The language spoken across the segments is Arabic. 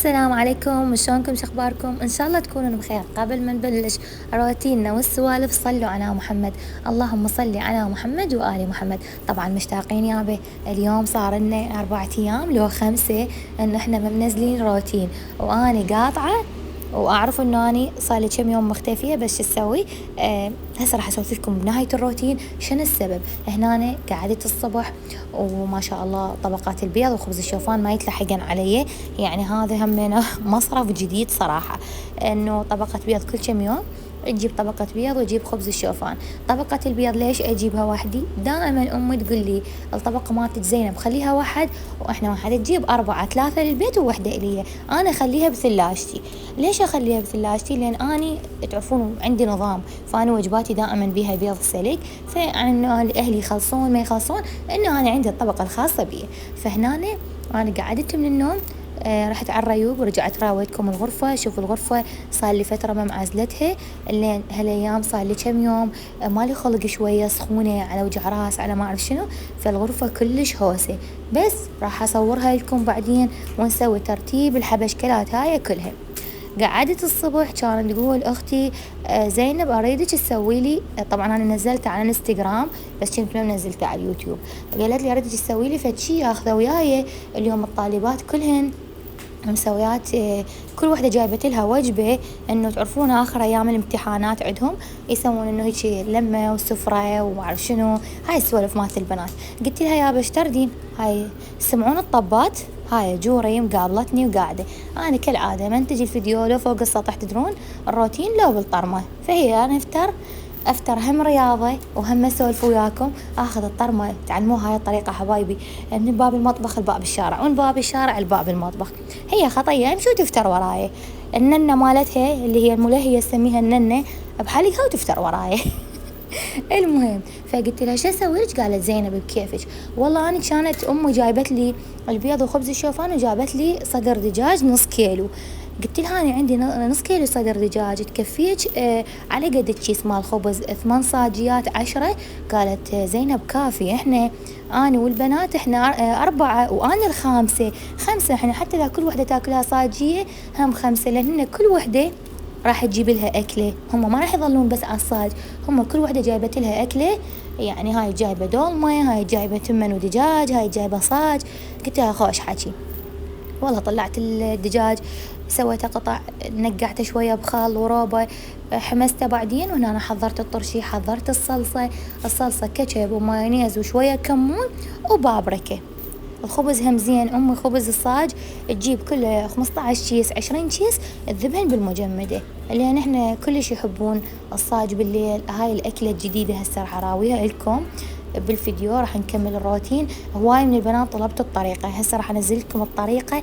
السلام عليكم، شلونكم؟ شخباركم؟ ان شاء الله تكونون بخير. قبل ما نبلش روتيننا والسوالف صلوا على محمد، اللهم صل على محمد وآل محمد. طبعا مشتاقين يابا، اليوم صار لنا 4 أيام لو 5 ان احنا ما منزلين روتين، واني قاطعة واعرف انه اني صار لي كم يوم مختفيه، بس شو اسوي؟ هسه راح اسولف لكم بنهايه الروتين شنو السبب. هنا أنا قعدت الصبح وما شاء الله طبقات البيض وخبز الشوفان ما يتلحقن علي، يعني هذا همنا مصرف جديد صراحه، انه طبقه بيض كل كم يوم تجيب طبقة بيض وتجيب خبز الشوفان. طبقة البيض ليش أجيبها وحدي؟ دائما أمي تقول لي الطبقة مالت زينب خليها واحد وإحنا واحد، تجيب 4 3 للبيت ووحدة إلي، أنا أخليها بثلاجتي. ليش أخليها بثلاجتي؟ لأن أني تعرفون عندي نظام، فأنا وجباتي دائما بيها بيض سلق، فإنه أهلي يخلصون ما يخلصون إنه أنا عندي الطبقة الخاصة بي. فهنا أنا قعدت من النوم، رحت على الريوق ورجعت راويتكم الغرفة. شوفوا الغرفة صار لي فترة ما معزلتها، اللي هالأيام صار لي كم يوم مالي خلق شوية سخونة على وجع راس على ما أعرف شنو، فالغرفة كلش هوسة. بس راح أصورها لكم بعدين ونسوي ترتيب الحبشكلات هاي كلها. قعدت الصبح كانت تقول أختي زينب أريدك تسوي لي، طبعا أنا نزلت على انستغرام بس كنت ما نزلته على اليوتيوب، قالت لي أريدك تسوي لي فشي أخذه وياي. اليوم الطالبات كلهن مسويات، كل وحدة جايبت لها وجبة، انه تعرفون اخر ايام الامتحانات عندهم يسوون انه هيك لمة وسفرة وما اعرف شنو، هاي السوالف مالت البنات. قلت لها يا بشتردين هاي سمعون الطبات، هاي جوري مقابلتني وقاعدة، انا كالعادة من تجي الفيديو لو فوق السطح تدرون الروتين لو بالطرمة، فهي انا افتر هم رياضة وهم اسولف وياكم، اخذ الطرمة. تعلموا هاي الطريقة حبايبي، من باب المطبخ لباب الشارع ومن باب الشارع لباب المطبخ، هي خطية امشي وتفتر وراي. الننة مالتها اللي هي الملهية تسميها الننة بحلقها وتفتر وراي. المهم فقلت لها شو اسوي لك؟ قالت زينب بكيفك. والله انا كانت امي جايبت لي البيض وخبز الشوفان وجابت لي صدر دجاج نص كيلو. قلت لها أنا عندي نص كيلو صدر دجاج تكفيك على قد الكيس مال خبز 8 صاجيات 10. قالت زينب كافي، احنا أنا والبنات احنا 4 وأنا الخامسة 5، احنا حتى إذا كل وحدة تاكلها صاجية هم 5، لأن كل وحدة راح تجيب لها أكلة، هم ما راح يظلون بس على الصاج، هم كل وحدة جايبت لها أكلة، يعني هاي جايبة دولمة، هاي جايبة تمن ودجاج، هاي جايبة صاج. قلت لها خوش حكي. والله طلعت الدجاج سويته قطع، نقعته شوية بخل وروبة، حمسته بعدين، وهنا أنا حضرت الطرشي، حضرت الصلصة كاتشب ومايونيز وشوية كمون وبابريكا. الخبز هم زين، أمي خبز الصاج تجيب كل 15 كيس 20 كيس تذبهن بالمجمدة، لأن احنا كلش يحبون الصاج بالليل. هاي الأكلة الجديدة هسه راح أراويها لكم بالفيديو، راح نكمل الروتين. هواي من البنات طلبت الطريقة، هسه راح انزل لكم الطريقة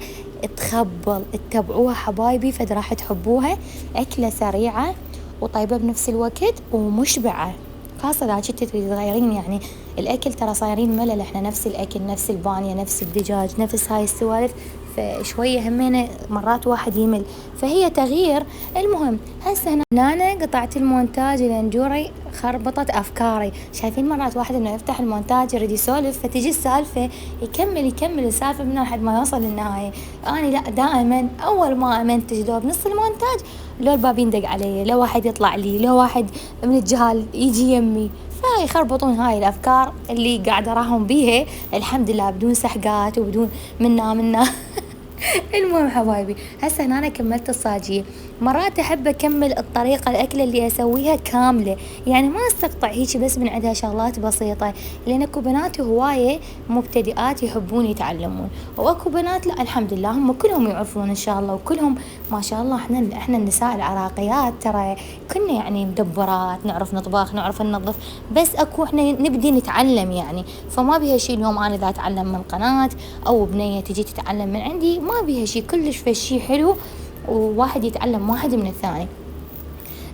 تخبل اتبعوها حبايبي، فد راح تحبوها. أكلة سريعة وطيبة بنفس الوقت ومشبعة، خاصة إذا كنتوا تغيرين يعني الأكل، ترى صايرين ملل، إحنا نفس الأكل نفس البانية نفس الدجاج نفس هاي السوالف، فشوية همينة مرات واحد يمل، فهي تغيير. المهم هسه هنا أنا قطعت المونتاج لأن جوري خربطت أفكاري. شايفين مرات واحد إنه يفتح المونتاج يريد يسولف فتجي السالفة يكمل السالفة من لحد ما يوصل للنهاية. أنا لا، دائما أول ما أمنتج لو بنص المونتاج لو الباب يندق علي، لو واحد يطلع لي، لو واحد من الجهال يجي يمي، فهاي يخربطون هاي الأفكار اللي قاعدة أراهم بيها الحمد لله بدون سحقات وبدون منا. المهم حبايبي هسه أنا كملت الصاجية. مرات أحب أكمل الطريقة الأكلة اللي أسويها كاملة، يعني ما أستقطع هيك بس من عندها شغلات بسيطة، لأن أكو بنات هواية مبتدئات يحبون يتعلمون، وأكو بنات لا الحمد لله هم كلهم يعرفون إن شاء الله، وكلهم ما شاء الله. إحنا النساء العراقيات ترى كنا يعني مدبرات، نعرف نطبخ نعرف ننظف، بس أكو إحنا نبدي نتعلم يعني، فما بيها شيء اليوم أنا إذا أتعلم من قناة أو بنية تجي تتعلم من عندي، ما بيها شيء، كلش فشي حلو وواحد يتعلم واحد من الثاني.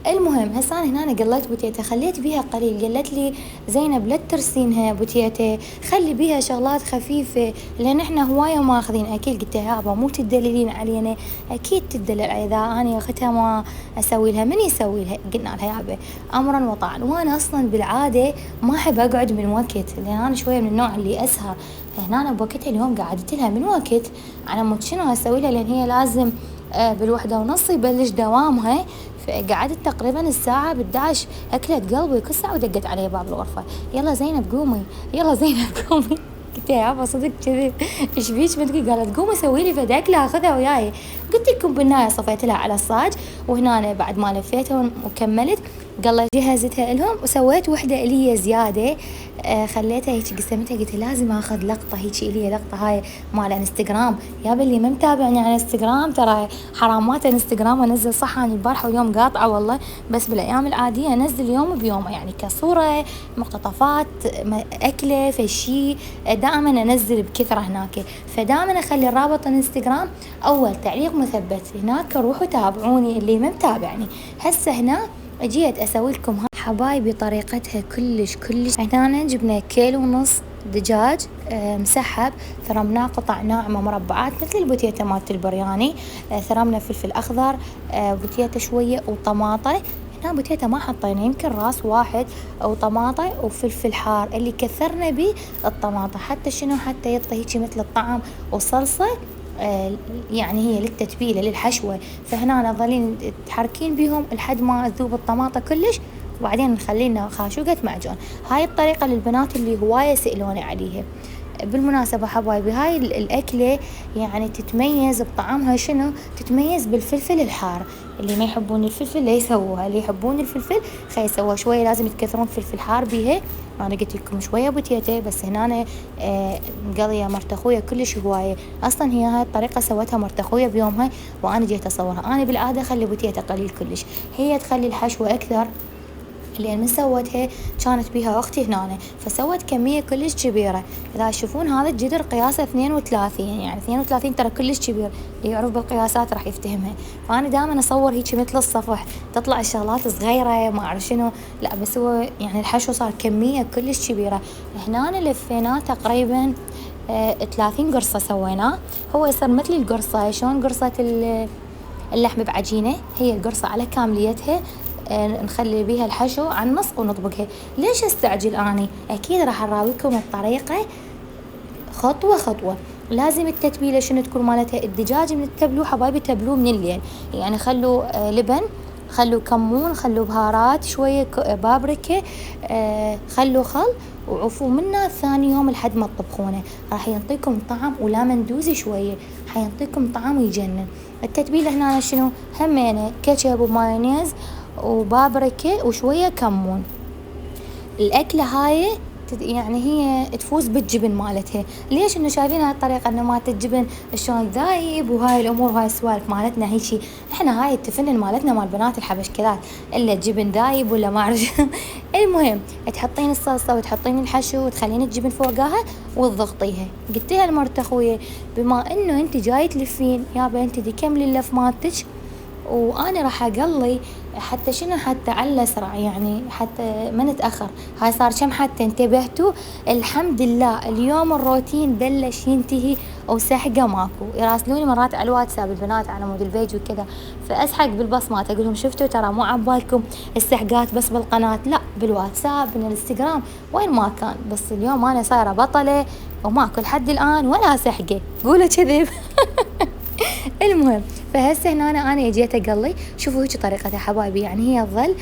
المهم هسه أنا هنا قليت بوتيتا خليت بيها قليل، قالت لي زينب لا ترسينها بوتيتا، خلي بيها شغلات خفيفة لأن إحنا هواية ماخذين أكل. قلت لها يابا مو تدللين علينا، أكيد تدلل إذا أنا أختها ما أسوي لها من يسوي لها. قلنا لها يابا أمرا وطاعا، وأنا أصلا بالعادة ما أحب أقعد من وقت، لأن أنا شوية من النوع اللي أسهر، هنا أنا بوقتها اليوم قعدت لها من وقت على مود شنو أسوي لها، لأن هي لازم بال1:30 يبلش دوامها. فقعدت تقريبا الساعة 11 أكلت قلبي كل ساعة ودقت علي باب الغرفة، يلا زينب قومي، يلا زينب قومي. قلت يا يابا صدق كذب، ايش بيك بنتي؟ قالت قومي سوي لي فد أكلة اخذها وياي. قلت لكم بالنهاية صفيت لها على الصاج، وهنا بعد ما لفيتها وكملت قال جهزتها لهم وسويت وحدة إلي زيادة. خليتها هيك قسمتها، قلت لازم اخذ لقطة هيك إلي، لقطة هاي مال انستغرام. يا اللي ما متابعني على انستغرام ترى حرامات انستغرام انزل صح. اني البارحة واليوم قاطعة والله، بس بالايام العادية انزل يوم بيومه، يعني كصورة مقتطفات اكلة في شيء دائما انزل بكثرة هناك. فدائما اخلي الرابط الانستغرام اول تعليق مثبت هناك، روحوا تابعوني اللي ما متابعني. هسه هنا اجيت اسوي لكم حبايبي طريقتها كلش. هنا جبنا 1.5 كيلو دجاج مسحب، ثرمناه قطع ناعمة مربعات مثل البوتيتا مالت البرياني. ثرمنا فلفل أخضر، بوتيتا شوية وطماطة. هنا بوتيتا ما حطينا، يمكن راس واحد، أو طماطة وفلفل حار اللي كثرنا به الطماطة حتى شنو، حتى يعطي هيك مثل الطعم، وصلصة يعني هي للتتبيلة للحشوة. فهنا ظلين تحركين بيهم لحد ما تذوب الطماطة كلش، وبعدين نخلينا خاشوقة معجون. هاي الطريقة للبنات اللي هواية سئلوني عليها. بالمناسبة حبايبي هاي الأكلة يعني تتميز بطعمها شنو، تتميز بالفلفل الحار. اللي ما يحبون الفلفل لا يسووها، اللي يحبون الفلفل خي يسووها شوية، لازم تكثرون فلفل حار بيها. أنا قلت لكم شوية بوتيتا، بس هنا أنا مقضية مرت أخويا كلش هواية. أصلا هي هاي الطريقة سوتها مرت أخويا بيومها، وأنا جيت أصورها. أنا بالعادة أخلي بوتيتا قليل كلش، هي تخلي الحشوة أكثر. لأن من سوتها كانت بيها أختي هنا، فسوت كمية كلش كبيرة. إذا تشوفون هذا الجدر قياسه 32، يعني 32 ترى كلش كبير، اللي يعرف بالقياسات راح يفتهمها. فأنا دائما أصور هيك مثل الصفح، تطلع الشغلات صغيرة ما أعرف شنو، لا بس هو يعني الحشو صار كمية كلش كبيرة. هنا لفيناه تقريبا 30 قرصة سويناه. هو يصير مثل القرصة، شلون قرصة اللحم بعجينة، هي القرصة على كامليتها. نخلي بيها الحشو على النص ونطبقها. ليش استعجل اني؟ اكيد راح اراويكم الطريقة خطوة خطوة. لازم التتبيلة شنو تكون مالتها. الدجاج من تتبلوه حبايبي تبلوه من الليل، يعني خلوا لبن، خلوا كمون، خلوا بهارات شوية بابريكا، خلوا خل، وعفوا منه ثاني يوم لحد ما تطبخونه. راح ينطيكم طعم، ولا مندوزي شوية حينطيكم طعم يجنن. التتبيلة هنا شنو، همينة كاتشب ومايونيز وبابريكا وشوية كمون. الأكلة هاي يعني هي تفوز بالجبن مالتها. ليش؟ انه شايفين هاي الطريقة انه مالت الجبن شلون ذايب، وهاي الامور وهاي السوالف مالتنا هيجي. احنا هاي التفنن مالتنا مال بنات الحبشكلات، الا الجبن ذايب ولا ما اعرف. المهم تحطين الصلصة وتحطين الحشو وتخلين الجبن فوقها وتضغطيها. قلت لها لمرت اخويا بما انه انت جاي تلفين يابا انت دي كملي اللف مالتك، وانا راح اقلي حتى شنو، حتى على الاسرع، يعني حتى ما نتاخر. هاي صار كم حتى انتبهتوا. الحمد لله اليوم الروتين بلش ينتهي وسحقه ماكو. يراسلوني مرات على الواتساب البنات على مود البيج وكذا، فاسحق بالبصمات اقول لهم شفتوا ترى مو عبالكم السحقات بس بالقناه، لا بالواتساب بالانستغرام وين ما كان. بس اليوم انا صايره بطله وماكو لحد الان ولا سحقه، قولوا كذب. المهم فهسه هنا أنا جيت أقلي. شوفوا هيك طريقتها حبايبي، يعني هي تظل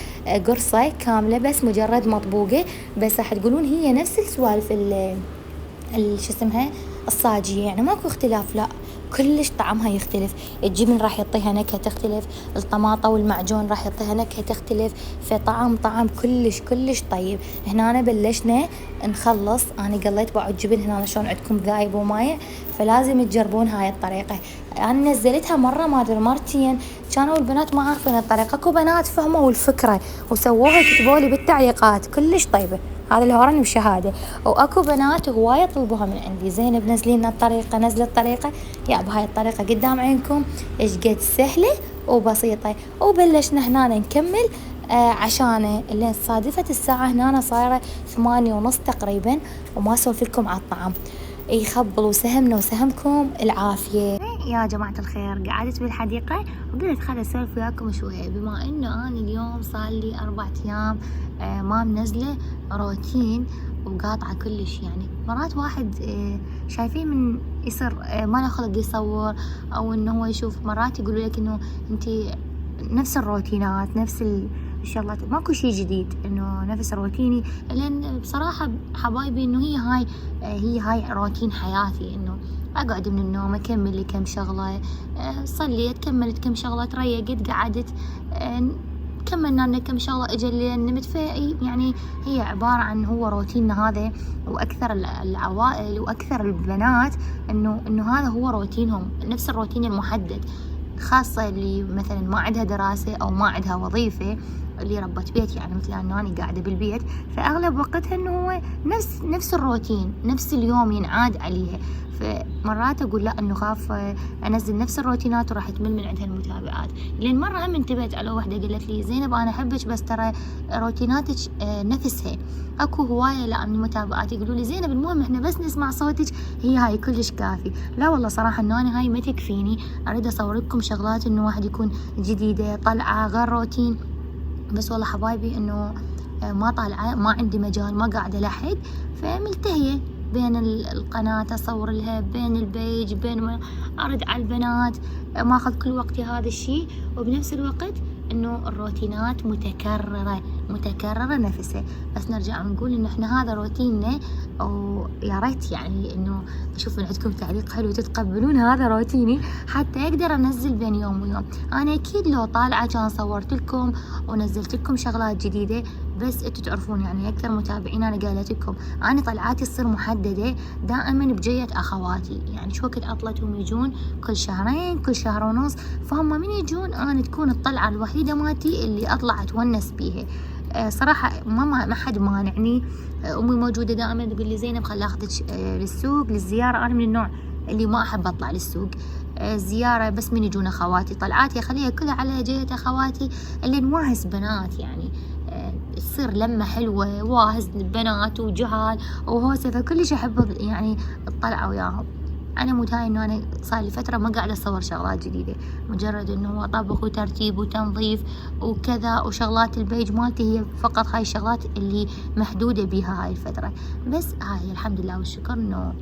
قرصة كاملة بس مجرد مطبوقة. بس راح تقولون هي نفس السوالف شو اسمها الصاجية، يعني ماكو اختلاف، لا كلش طعمها يختلف. الجبن راح يعطيها نكهة تختلف، الطماطة والمعجون راح يعطيها نكهة تختلف، فطعم كلش طيب. هنا بلشنا نخلص. أنا قليت بعض الجبن هنا شلون عندكم ذايب ومايع، فلازم تجربون هاي الطريقة. أنا نزلتها مرة ما أدري مرتين، كانوا البنات ما عارفين الطريقة. اكو بنات فهموا الفكرة وسووها كتبوا لي بالتعليقات كلش طيبة، هذا اللي هوراني بشهادة. واكو بنات هواية طلبوها من عندي، زينب نزلي لنا الطريقة، نزل الطريقة. يا بهاي الطريقة قدام عينكم ايش قد سهلة وبسيطة. وبلشنا هنا نكمل عشان اللي صادفت الساعة هنا صايرة 8:30 تقريبا، وما اسولف لكم على الطعام. يخبل وسهمنا وسهمكم العافية. يا جماعة الخير قعدت بالحديقة وقلت خل اسولف وياكم شوية، بما انه انا اليوم صار لي 4 ايام ما منزلة روتين، وقاطعة كلش. يعني مرات واحد شايفين من يصير ما له خلق يصور، أو إنه هو يشوف، مرات يقولوا لك إنه أنتي نفس الروتينات، نفس الشغلات، ماكو شي جديد، إنه نفس روتيني. لأن بصراحة حبايبي إنه هي هاي روتين حياتي، إنه أقعد من النوم أكمل لي كم شغلة، صليت كملت كم شغلة، تريقت قعدت، كملنا لنا كم شغلة، أجل نمت. يعني هي عبارة عن هو روتيننا هذا. وأكثر العوائل وأكثر البنات إنه هذا هو روتينهم، نفس الروتين المحدد، خاصة اللي مثلا ما عندها دراسة أو ما عندها وظيفة، اللي ربت بيت يعني مثل أني قاعدة بالبيت، فأغلب وقتها إنه هو نفس الروتين، نفس اليوم ينعاد عليها. فمرات أقول لا، إنه خاف أنزل نفس الروتينات وراح تمل من عندها المتابعات. لأن مرة هم انتبهت على واحدة قالت لي زينب أنا أحبك بس ترى روتيناتك نفسها، أكو هواية لا من المتابعات يقولوا لي زينب المهم إحنا بس نسمع صوتك، هي هاي كلش كافي. لا والله صراحة إنه أنا هاي ما تكفيني، أريد أصور لكم شغلات إنه واحد يكون جديدة، طلعة غير روتين. بس والله حبايبي إنه ما طالعة، ما عندي مجال، ما قاعدة ألحق، فملتهية بين القناة أصور لها، بين البيج، بين ما أرد على البنات، ما أخذ كل وقتي هذا الشيء. وبنفس الوقت إنه الروتينات متكررة نفسها. بس نرجع ونقول إنه إحنا هذا روتيننا، ويا ريت يعني إنه أشوف من عندكم تعليق حلو تتقبلون هذا روتيني، حتى أقدر أنزل بين يوم ويوم. أنا أكيد لو طالعة كان صورت لكم ونزلت لكم شغلات جديدة، بس انتوا تعرفون يعني اكثر متابعين انا قالت لكم انا طلعاتي تصير محدده دائما بجيه اخواتي، يعني شو وقت عطلتهم يجون كل شهرين كل شهر ونص، فهم من يجون انا تكون الطلعه الوحيده مالتي اللي اطلع اتونس بيها. صراحه ما حد مانعني، امي موجوده دائما تقول لي زينب خلي اخذك للسوق للزياره. انا من النوع اللي ما احب اطلع للسوق زياره، بس من يجون اخواتي طلعاتي اخليها كلها على جهه اخواتي اللي نواهس بنات، يعني تصير لمة حلوة، واهز بنات وجهال وهوسة، فكلش أحب يعني الطلعة وياهم. أنا متهاي إنه أنا صار لي فترة ما قاعدة أصور شغلات جديدة، مجرد إنه هو طبخ وترتيب وتنظيف وكذا، وشغلات البيج مالتي هي فقط هاي الشغلات اللي محدودة بيها هاي الفترة. بس هاي الحمد لله والشكر إنه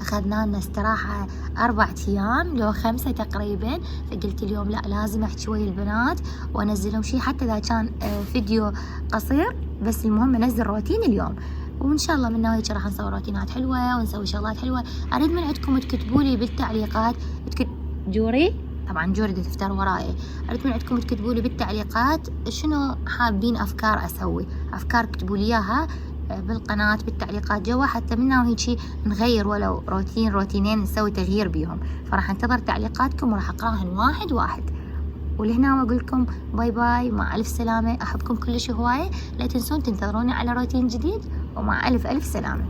أخذنا لنا استراحة 4 أيام لو 5 تقريبا، فقلت اليوم لا لازم أحكي ويا البنات وأنزلهم شيء، حتى إذا كان فيديو قصير، بس المهم أنزل روتين اليوم. وإن شاء الله من هيك راح نصور روتينات حلوة ونسوي شغلات حلوة. أريد من عندكم تكتبوا لي بالتعليقات، جوري طبعا جوري تفتر وراي، أريد من عندكم تكتبوا لي بالتعليقات شنو حابين أفكار أسوي، أفكار اكتبوا لي إياها بالقناة بالتعليقات جوا، حتى منا وهيك نغير ولو روتينين نسوي تغيير بيهم. فراح انتظر تعليقاتكم وراح أقراهن واحد واحد. ولهنا أقول لكم باي باي، مع ألف سلامة، أحبكم كلش هواية، لا تنسون تنتظروني على روتين جديد، ومع ألف سلامة.